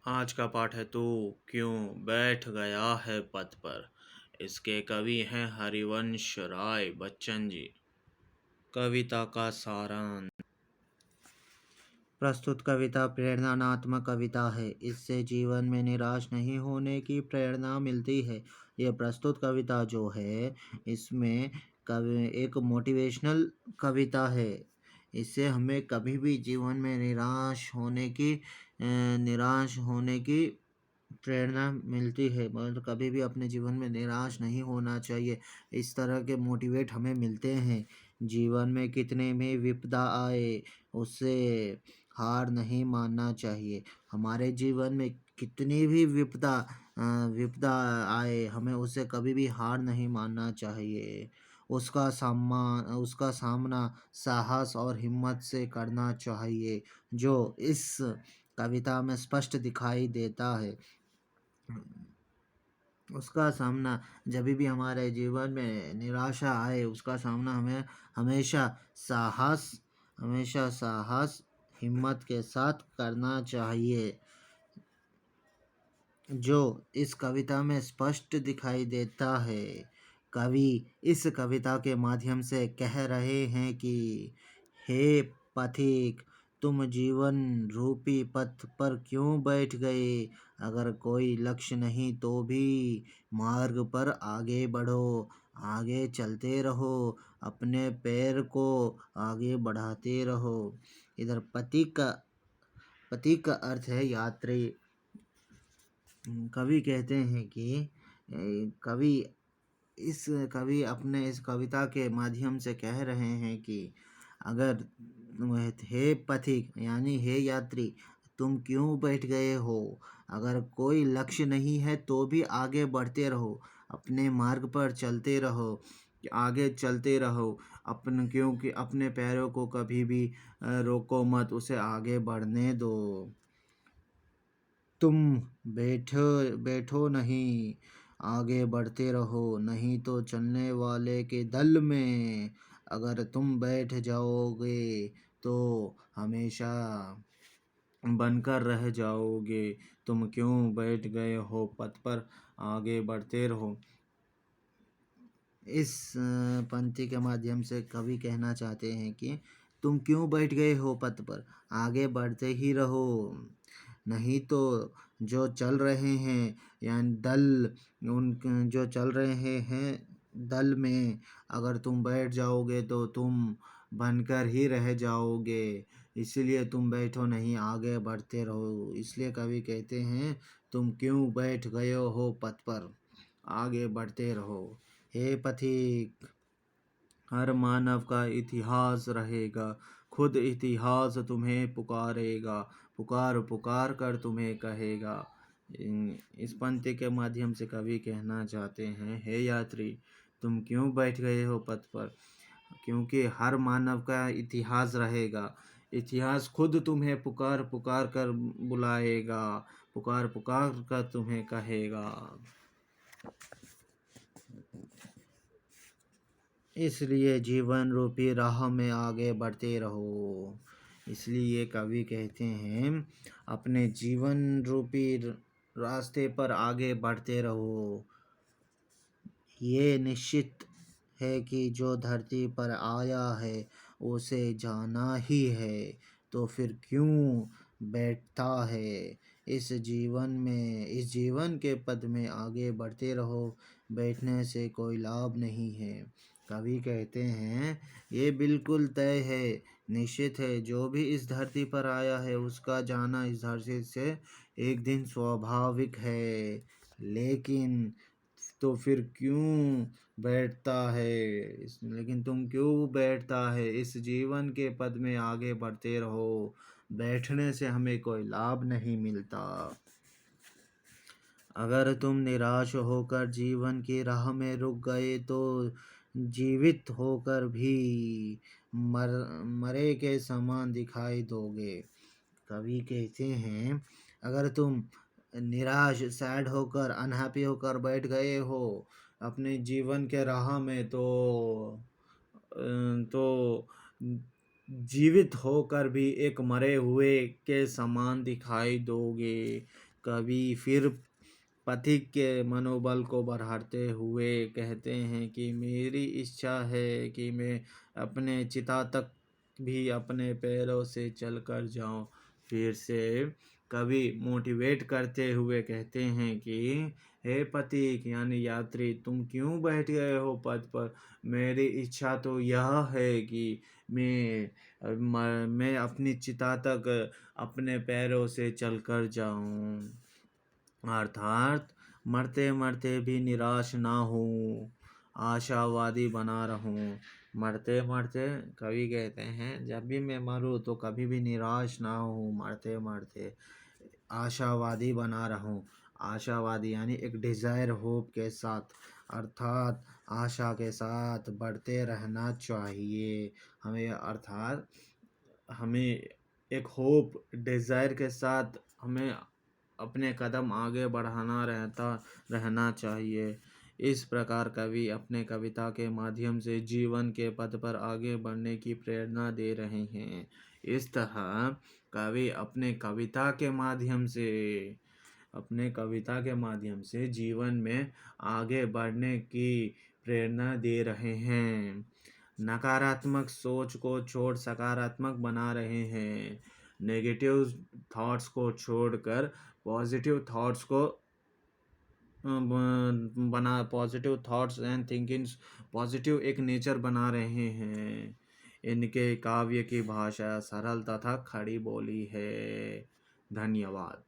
आज का पाठ है तू क्यों बैठ गया है पद पर। इसके कवि हैं हरिवंश राय बच्चन जी। कविता का सारांश। प्रस्तुत कविता प्रेरणात्मक कविता है। इससे जीवन में निराश नहीं होने की प्रेरणा मिलती है। ये प्रस्तुत कविता जो है इसमें कवि एक मोटिवेशनल कविता है। इससे हमें कभी भी जीवन में निराश होने की प्रेरणा मिलती है। मतलब कभी भी अपने जीवन में निराश नहीं होना चाहिए। इस तरह के मोटिवेट हमें मिलते हैं। जीवन में कितने भी विपदा आए उससे हार नहीं मानना चाहिए। हमारे जीवन में कितनी भी विपदा आए हमें उससे कभी भी हार नहीं मानना चाहिए। उसका सामना साहस और हिम्मत से करना चाहिए, जो इस कविता में स्पष्ट दिखाई देता है। उसका सामना जब भी हमारे जीवन में निराशा आए उसका सामना हमें हमेशा साहस हमेशा साहस हिम्मत के साथ करना चाहिए, जो इस कविता में स्पष्ट दिखाई देता है। कवि इस कविता के माध्यम से कह रहे हैं कि हे पथिक, तुम जीवन रूपी पथ पर क्यों बैठ गए। अगर कोई लक्ष्य नहीं तो भी मार्ग पर आगे बढ़ो, आगे चलते रहो, अपने पैर को आगे बढ़ाते रहो। इधर पथिक का अर्थ है यात्री। कवि कहते हैं कि कवि कवि अपने इस कविता के माध्यम से कह रहे हैं कि अगर हे पथिक यानी हे यात्री, तुम क्यों बैठ गए हो। अगर कोई लक्ष्य नहीं है तो भी आगे बढ़ते रहो, अपने मार्ग पर चलते रहो, आगे चलते रहो। क्योंकि अपने पैरों को कभी भी रोको मत, उसे आगे बढ़ने दो। तुम बैठो बैठो नहीं, आगे बढ़ते रहो, नहीं तो चलने वाले के दल में अगर तुम बैठ जाओगे तो हमेशा बनकर रह जाओगे। तुम क्यों बैठ गए हो पथ पर, आगे बढ़ते रहो। इस पंक्ति के माध्यम से कवि कहना चाहते हैं कि तुम क्यों बैठ गए हो पथ पर, आगे बढ़ते ही रहो। नहीं तो जो चल रहे हैं यानी दल उन जो चल रहे हैं दल में अगर तुम बैठ जाओगे तो तुम बनकर ही रह जाओगे। इसलिए तुम बैठो नहीं, आगे बढ़ते रहो। इसलिए कवि कहते हैं तुम क्यों बैठ गए हो पथ पर, आगे बढ़ते रहो। हे पथिक, हर मानव का इतिहास रहेगा, खुद इतिहास तुम्हें पुकारेगा, पुकार पुकार कर तुम्हें कहेगा। इस पंक्ति के माध्यम से कवि कहना चाहते हैं, हे यात्री, तुम क्यों बैठ गए हो पथ पर, क्योंकि हर मानव का इतिहास रहेगा। इतिहास खुद तुम्हें पुकार पुकार कर बुलाएगा, पुकार पुकार कर तुम्हें कहेगा। इसलिए जीवन रूपी राह में आगे बढ़ते रहो। इसलिए कवि कहते हैं अपने जीवन रूपी रास्ते पर आगे बढ़ते रहो। ये निश्चित है कि जो धरती पर आया है उसे जाना ही है, तो फिर क्यों बैठता है। इस जीवन के पद में आगे बढ़ते रहो, बैठने से कोई लाभ नहीं है। कवि कहते हैं ये बिल्कुल तय है, निश्चित है, जो भी इस धरती पर आया है उसका जाना इस धरती से एक दिन स्वाभाविक है। लेकिन तो फिर क्यों बैठता है लेकिन तुम क्यों बैठता है। इस जीवन के पद में आगे बढ़ते रहो, बैठने से हमें कोई लाभ नहीं मिलता। अगर तुम निराश होकर जीवन की राह में रुक गए तो जीवित होकर भी मरे के समान दिखाई दोगे। कवि कहते हैं अगर तुम निराश सैड होकर अनहैप्पी होकर बैठ गए हो अपने जीवन के राह में तो जीवित होकर भी एक मरे हुए के समान दिखाई दोगे। कवि फिर पथिक के मनोबल को बढ़ाते हुए कहते हैं कि मेरी इच्छा है कि मैं अपने चिता तक भी अपने पैरों से चलकर जाऊं। फिर से कवि मोटिवेट करते हुए कहते हैं कि हे पथिक यानी यात्री, तुम क्यों बैठ गए हो पथ पर? मेरी इच्छा तो यह है कि मैं अपनी चिता तक अपने पैरों से चलकर जाऊं, अर्थात मरते मरते भी निराश ना हूँ, आशावादी बना रहूं। मरते मरते, कवि कहते हैं जब भी मैं मरूँ तो कभी भी निराश ना हूँ, मरते मरते आशावादी बना रहूं। आशावादी यानी एक डिज़ायर होप के साथ, अर्थात आशा के साथ बढ़ते रहना चाहिए हमें, अर्थात हमें एक होप डिज़ायर के साथ हमें अपने कदम आगे बढ़ाना रहना चाहिए। इस प्रकार कवि अपने कविता के माध्यम से जीवन के पथ पर आगे बढ़ने की प्रेरणा दे रहे हैं। इस तरह कवि अपने कविता के माध्यम से जीवन में आगे बढ़ने की प्रेरणा दे रहे हैं। नकारात्मक सोच को छोड़ सकारात्मक बना रहे हैं। नेगेटिव थॉट्स को छोड़कर पॉजिटिव थॉट्स को बना positive thoughts and thinkings, positive एक नेचर बना रहे हैं। इनके काव्य की भाषा सरल तथा खड़ी बोली है। धन्यवाद।